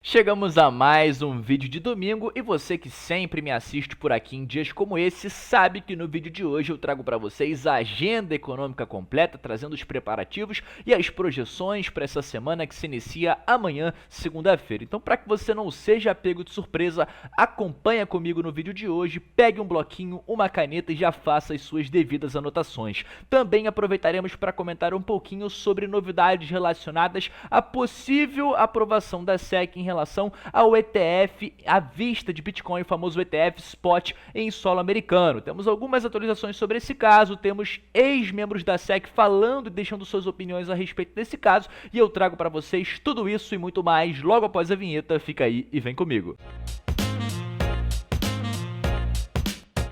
Chegamos a mais um vídeo de domingo e você que sempre me assiste por aqui em dias como esse sabe que no vídeo de hoje eu trago para vocês a agenda econômica completa, trazendo os preparativos e as projeções para essa semana que se inicia amanhã, segunda-feira. Então, para que você não seja pego de surpresa, acompanha comigo no vídeo de hoje, pegue um bloquinho, uma caneta e já faça as suas devidas anotações. Também aproveitaremos para comentar um pouquinho sobre novidades relacionadas à possível aprovação da SEC em relação ao ETF à vista de Bitcoin, o famoso ETF Spot em solo americano. Temos algumas atualizações sobre esse caso, temos ex-membros da SEC falando e deixando suas opiniões a respeito desse caso, e eu trago para vocês tudo isso e muito mais logo após a vinheta. Fica aí e vem comigo.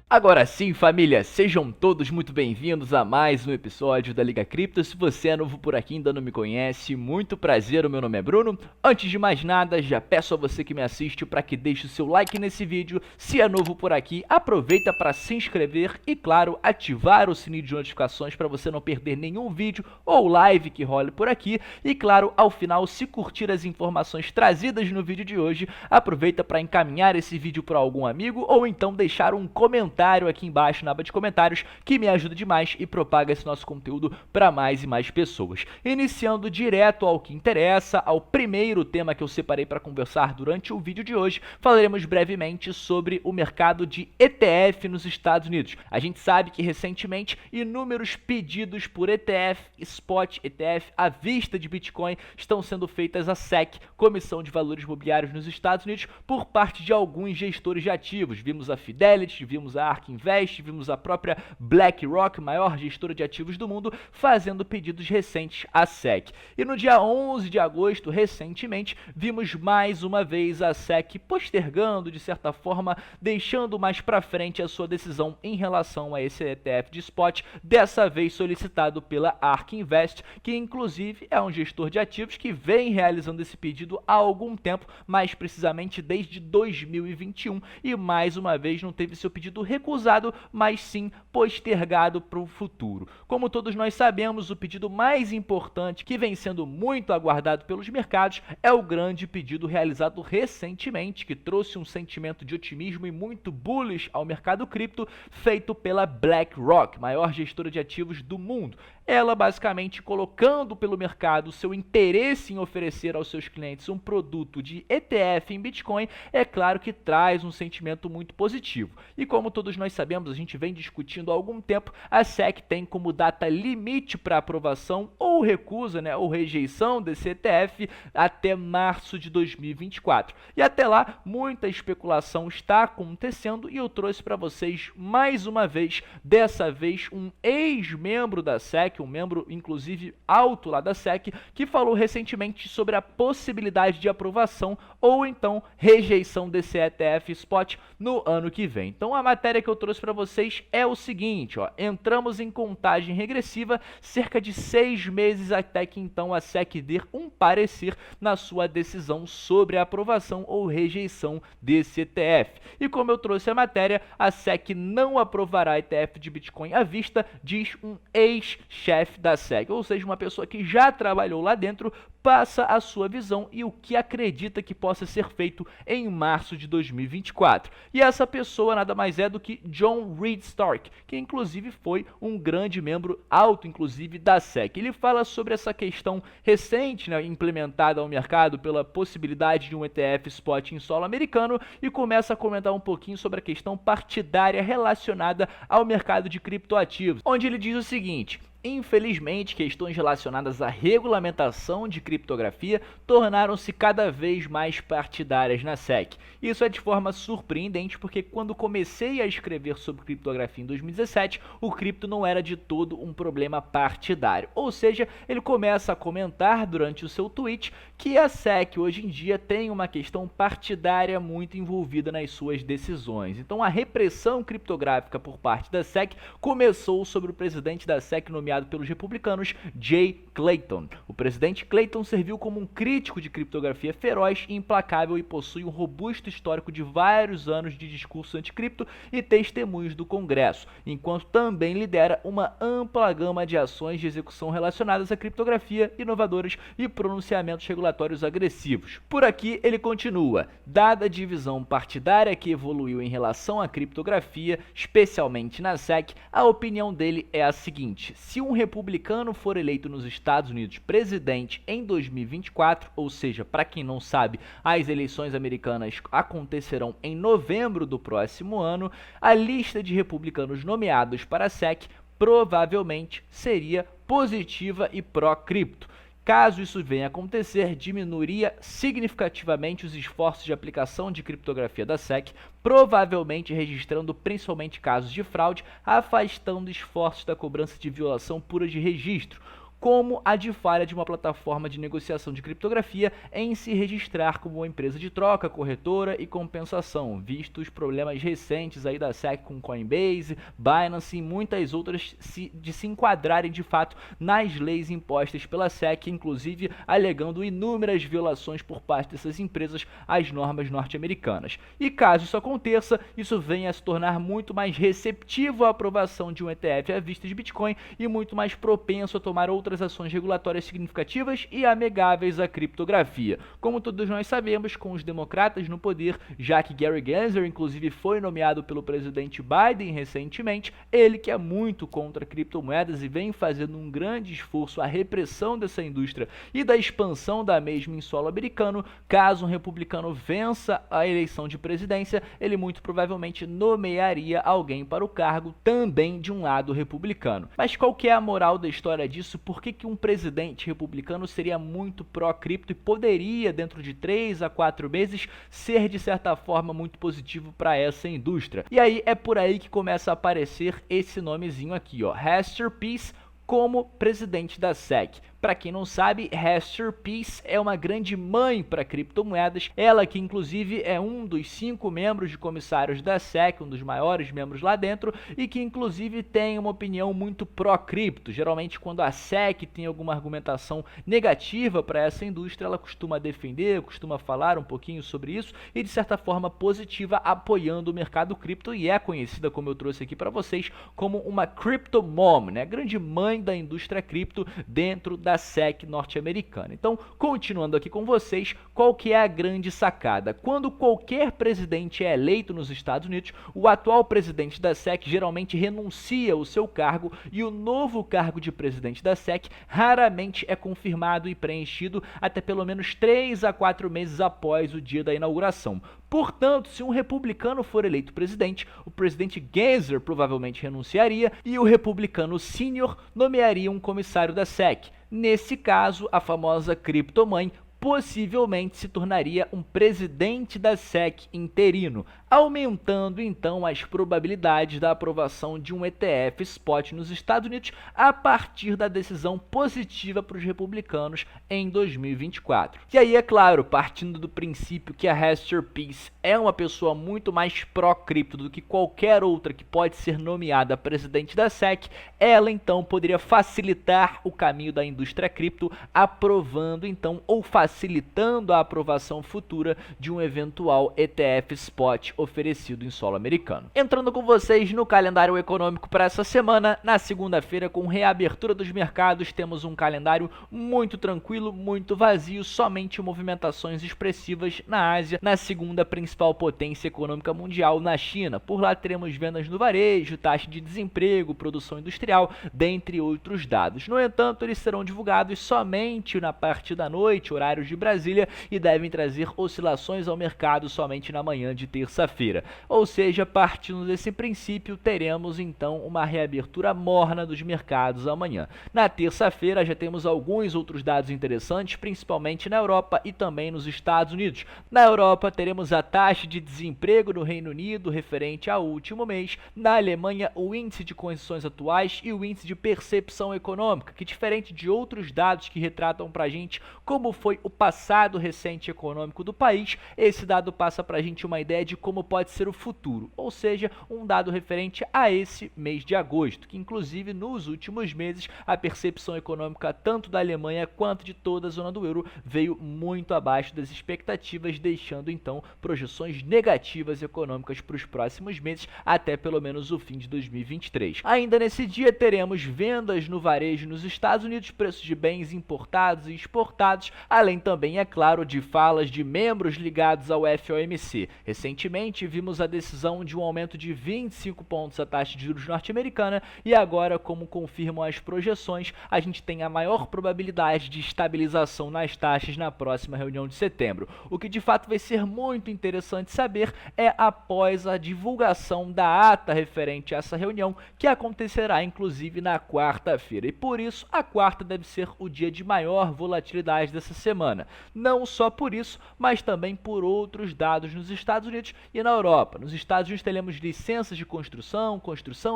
Agora sim, família, sejam todos muito bem-vindos a mais um episódio da Liga Cripto. Se você é novo por aqui e ainda não me conhece, muito prazer, o meu nome é Bruno. Antes de mais nada, já peço a você que me assiste para que deixe o seu like nesse vídeo. Se é novo por aqui, aproveita para se inscrever e, claro, ativar o sininho de notificações para você não perder nenhum vídeo ou live que role por aqui. E, claro, ao final, se curtir as informações trazidas no vídeo de hoje, aproveita para encaminhar esse vídeo para algum amigo ou então deixar um comentário aqui embaixo na aba de comentários, que me ajuda demais e propaga esse nosso conteúdo para mais e mais pessoas. Iniciando direto ao que interessa, ao primeiro tema que eu separei para conversar durante o vídeo de hoje, falaremos brevemente sobre o mercado de ETF nos Estados Unidos. A gente sabe que recentemente inúmeros pedidos por ETF, Spot, ETF à vista de Bitcoin estão sendo feitas à SEC, Comissão de Valores Imobiliários nos Estados Unidos, por parte de alguns gestores de ativos. Vimos a Fidelity, vimos a ARK Invest, vimos a própria BlackRock, maior gestora de ativos do mundo, fazendo pedidos recentes à SEC. E no dia 11 de agosto, recentemente, vimos mais uma vez a SEC postergando, de certa forma, deixando mais para frente a sua decisão em relação a esse ETF de Spot, dessa vez solicitado pela ARK Invest, que inclusive é um gestor de ativos que vem realizando esse pedido há algum tempo, mais precisamente desde 2021, e mais uma vez não teve seu pedido recusado, mas sim postergado para o futuro. Como todos nós sabemos, o pedido mais importante que vem sendo muito aguardado pelos mercados é o grande pedido realizado recentemente, que trouxe um sentimento de otimismo e muito bullish ao mercado cripto, feito pela BlackRock, maior gestora de ativos do mundo. Ela basicamente colocando pelo mercado seu interesse em oferecer aos seus clientes um produto de ETF em Bitcoin, é claro que traz um sentimento muito positivo. E como todos nós sabemos, a gente vem discutindo há algum tempo, a SEC tem como data limite para aprovação ou recusa, ou rejeição desse ETF até março de 2024. E até lá, muita especulação está acontecendo e eu trouxe para vocês mais uma vez, dessa vez um ex-membro da SEC, um membro inclusive alto lá da SEC, que falou recentemente sobre a possibilidade de aprovação ou então rejeição desse ETF Spot no ano que vem. Então a matéria que eu trouxe para vocês é o seguinte, entramos em contagem regressiva, cerca de 6 meses até que então a SEC dê um parecer na sua decisão sobre a aprovação ou rejeição desse ETF. E como eu trouxe a matéria, a SEC não aprovará ETF de Bitcoin à vista, diz um ex-chefe da SEC, ou seja, uma pessoa que já trabalhou lá dentro, passa a sua visão e o que acredita que possa ser feito em março de 2024. E essa pessoa nada mais é do que John Reed Stark, que inclusive foi um grande membro alto, inclusive, da SEC. Ele fala sobre essa questão recente, implementada ao mercado pela possibilidade de um ETF Spot em solo americano, e começa a comentar um pouquinho sobre a questão partidária relacionada ao mercado de criptoativos, onde ele diz o seguinte: infelizmente, questões relacionadas à regulamentação de criptografia tornaram-se cada vez mais partidárias na SEC. Isso é de forma surpreendente porque quando comecei a escrever sobre criptografia em 2017, o cripto não era de todo um problema partidário. Ou seja, ele começa a comentar durante o seu tweet que a SEC hoje em dia tem uma questão partidária muito envolvida nas suas decisões. Então a repressão criptográfica por parte da SEC começou sobre o presidente da SEC nomeado nomeado pelos republicanos Jay Clayton. O presidente Clayton serviu como um crítico de criptografia feroz e implacável e possui um robusto histórico de vários anos de discurso anticripto e testemunhos do Congresso, enquanto também lidera uma ampla gama de ações de execução relacionadas à criptografia, inovadoras e pronunciamentos regulatórios agressivos. Por aqui ele continua: dada a divisão partidária que evoluiu em relação à criptografia, especialmente na SEC, a opinião dele é a seguinte: se um republicano for eleito nos Estados Unidos presidente em 2024, ou seja, para quem não sabe, as eleições americanas acontecerão em novembro do próximo ano, a lista de republicanos nomeados para a SEC provavelmente seria positiva e pró-cripto. Caso isso venha a acontecer, diminuiria significativamente os esforços de aplicação de criptografia da SEC, provavelmente registrando principalmente casos de fraude, afastando esforços da cobrança de violação pura de registro, como a de falha de uma plataforma de negociação de criptografia em se registrar como uma empresa de troca, corretora e compensação, visto os problemas recentes aí da SEC com Coinbase, Binance e muitas outras de se enquadrarem de fato nas leis impostas pela SEC, inclusive alegando inúmeras violações por parte dessas empresas às normas norte-americanas. E caso isso aconteça, isso venha a se tornar muito mais receptivo à aprovação de um ETF à vista de Bitcoin e muito mais propenso a tomar outras ações regulatórias significativas e amigáveis à criptografia. Como todos nós sabemos, com os democratas no poder, já que Gary Gensler inclusive foi nomeado pelo presidente Biden recentemente, ele que é muito contra criptomoedas e vem fazendo um grande esforço à repressão dessa indústria e da expansão da mesma em solo americano, caso um republicano vença a eleição de presidência, ele muito provavelmente nomearia alguém para o cargo também de um lado republicano. Mas qual que é a moral da história disso? Por que um presidente republicano seria muito pró-cripto e poderia, dentro de 3 a 4 meses, ser de certa forma muito positivo para essa indústria? E aí é por aí que começa a aparecer esse nomezinho aqui, ó, Hester Peirce, como presidente da SEC. Para quem não sabe, Hester Peirce é uma grande mãe para criptomoedas, ela que inclusive é um dos 5 membros de comissários da SEC, um dos maiores membros lá dentro, e que inclusive tem uma opinião muito pró-cripto. Geralmente quando a SEC tem alguma argumentação negativa para essa indústria, ela costuma defender, costuma falar um pouquinho sobre isso e de certa forma positiva, apoiando o mercado cripto, e é conhecida, como eu trouxe aqui para vocês, como uma crypto mom, né? Grande mãe da indústria cripto dentro da SEC norte-americana. Então, continuando aqui com vocês, qual que é a grande sacada? Quando qualquer presidente é eleito nos Estados Unidos, o atual presidente da SEC geralmente renuncia ao seu cargo e o novo cargo de presidente da SEC raramente é confirmado e preenchido até pelo menos 3 a 4 meses após o dia da inauguração. Portanto, se um republicano for eleito presidente, o presidente Gensler provavelmente renunciaria e o republicano sênior nomearia um comissário da SEC. Nesse caso, a famosa criptomãe possivelmente se tornaria um presidente da SEC interino, aumentando então as probabilidades da aprovação de um ETF spot nos Estados Unidos a partir da decisão positiva para os republicanos em 2024. E aí, é claro, partindo do princípio que a Hester Peirce é uma pessoa muito mais pró-cripto do que qualquer outra que pode ser nomeada presidente da SEC, ela então poderia facilitar o caminho da indústria cripto, aprovando então ou facilitando a aprovação futura de um eventual ETF spot oferecido em solo americano. Entrando com vocês no calendário econômico para essa semana, na segunda-feira, com reabertura dos mercados, temos um calendário muito tranquilo, muito vazio, somente movimentações expressivas na Ásia, na segunda principal potência econômica mundial, na China. Por lá teremos vendas no varejo, taxa de desemprego, produção industrial, dentre outros dados. No entanto, eles serão divulgados somente na parte da noite, horários de Brasília, e devem trazer oscilações ao mercado somente na manhã de terça-feira. Ou seja, partindo desse princípio, teremos então uma reabertura morna dos mercados amanhã. Na terça-feira já temos alguns outros dados interessantes, principalmente na Europa e também nos Estados Unidos. Na Europa teremos a taxa de desemprego no Reino Unido referente ao último mês, na Alemanha o índice de condições atuais e o índice de percepção econômica, que diferente de outros dados que retratam pra gente como foi o passado recente econômico do país. Esse dado passa para a gente uma ideia de como pode ser o futuro, ou seja, um dado referente a esse mês de agosto, que inclusive nos últimos meses a percepção econômica tanto da Alemanha quanto de toda a zona do euro veio muito abaixo das expectativas, deixando então projeções negativas econômicas para os próximos meses, até pelo menos o fim de 2023. Ainda nesse dia teremos vendas no varejo nos Estados Unidos, preços de bens importados e exportados, além também, é claro, de falas de membros ligados ao FOMC. Recentemente vimos a decisão de um aumento de 25 pontos da taxa de juros norte-americana e agora, como confirmam as projeções, a gente tem a maior probabilidade de estabilização nas taxas na próxima reunião de setembro. O que de fato vai ser muito interessante saber é após a divulgação da ata referente a essa reunião, que acontecerá inclusive na quarta-feira. E por isso a quarta deve ser o dia de maior volatilidade dessa semana. Não só por isso, mas também por outros dados nos Estados Unidos e na Europa. Nos Estados Unidos teremos licenças de construção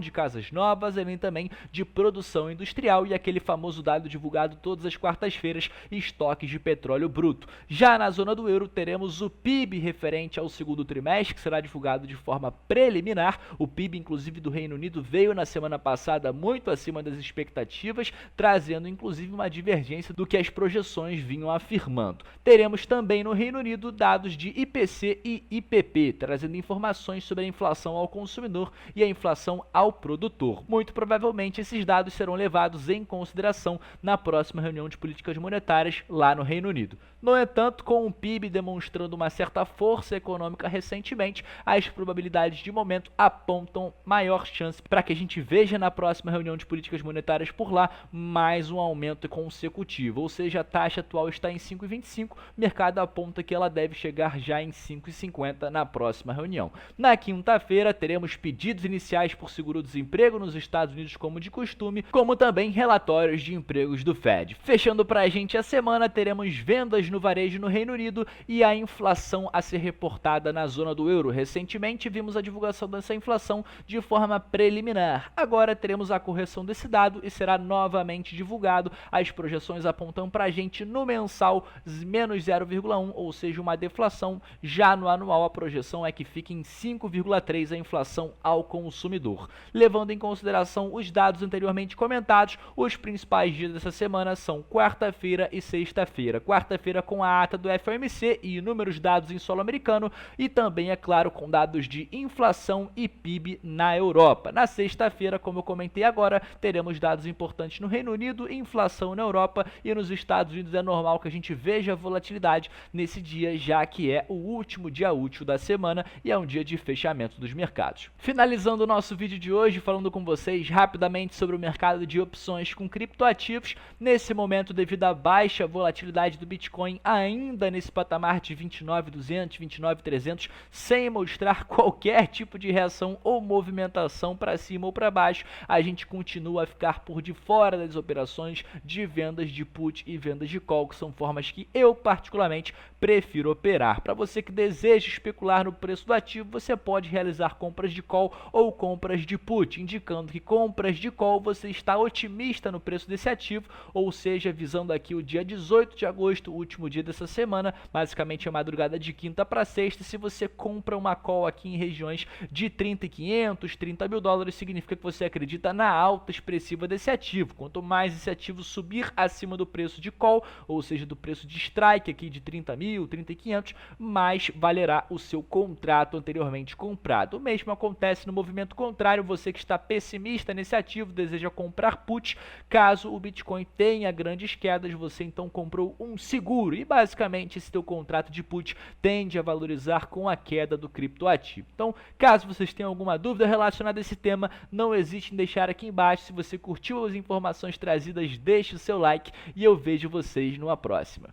de casas novas, além também de produção industrial e aquele famoso dado divulgado todas as quartas-feiras, estoques de petróleo bruto. Já na zona do euro teremos o PIB referente ao segundo trimestre, que será divulgado de forma preliminar. O PIB, inclusive, do Reino Unido veio na semana passada muito acima das expectativas, trazendo inclusive uma divergência do que as projeções vinham afirmando. Teremos também no Reino Unido dados de IPC e IPP, trazendo informações sobre a inflação ao consumidor e a inflação ao produtor. Muito provavelmente esses dados serão levados em consideração na próxima reunião de políticas monetárias lá no Reino Unido. No entanto, com o PIB demonstrando uma certa força econômica recentemente, as probabilidades de momento apontam maior chance para que a gente veja na próxima reunião de políticas monetárias por lá mais um aumento consecutivo, ou seja, a taxa atual está em 5,25, o mercado aponta que ela deve chegar já em 5,50 na próxima reunião. Na quinta-feira teremos pedidos iniciais por seguro-desemprego nos Estados Unidos como de costume, como também relatórios de empregos do Fed. Fechando para a gente a semana, teremos vendas no varejo no Reino Unido e a inflação a ser reportada na zona do euro. Recentemente vimos a divulgação dessa inflação de forma preliminar. Agora teremos a correção desse dado e será novamente divulgado. As projeções apontam para a gente no mensal menos 0,1, ou seja, uma deflação. Já no anual a projeção é que fique em 5,3 a inflação ao consumidor. Levando em consideração os dados anteriormente comentados, os principais dias dessa semana são quarta-feira e sexta-feira. Quarta-feira com a ata do FOMC e inúmeros dados em solo americano e também, é claro, com dados de inflação e PIB na Europa. Na sexta-feira, como eu comentei agora, teremos dados importantes no Reino Unido, inflação na Europa e nos Estados Unidos. É normal que a gente veja volatilidade nesse dia, já que é o último dia útil da semana e é um dia de fechamento dos mercados. Finalizando o nosso vídeo de hoje, falando com vocês rapidamente sobre o mercado de opções com criptoativos. Nesse momento, devido à baixa volatilidade do Bitcoin, ainda nesse patamar de 29.200, 29.300, sem mostrar qualquer tipo de reação ou movimentação para cima ou para baixo, a gente continua a ficar por de fora das operações de vendas de put e vendas de call, que são formas que eu particularmente prefiro operar. Para você que deseja especular no preço do ativo, você pode realizar compras de call ou compras de put, indicando que compras de call você está otimista no preço desse ativo, ou seja, visando aqui o dia 18 de agosto, o último dia dessa semana, basicamente a madrugada de quinta para sexta. Se você compra uma call aqui em regiões de 30.500, 30 mil dólares, significa que você acredita na alta expressiva desse ativo. Quanto mais esse ativo subir acima do preço de call, ou seja, do preço de strike aqui de 30 mil, 30.500, mais valerá o seu contrato anteriormente comprado. O mesmo acontece no movimento contrário. Você que está pessimista nesse ativo, deseja comprar put, caso o Bitcoin tenha grandes quedas, você então comprou um seguro e basicamente esse teu contrato de put tende a valorizar com a queda do criptoativo. Então, caso vocês tenham alguma dúvida relacionada a esse tema, não hesite em deixar aqui embaixo. Se você curtiu as informações trazidas, deixe o seu like e eu vejo vocês numa próxima.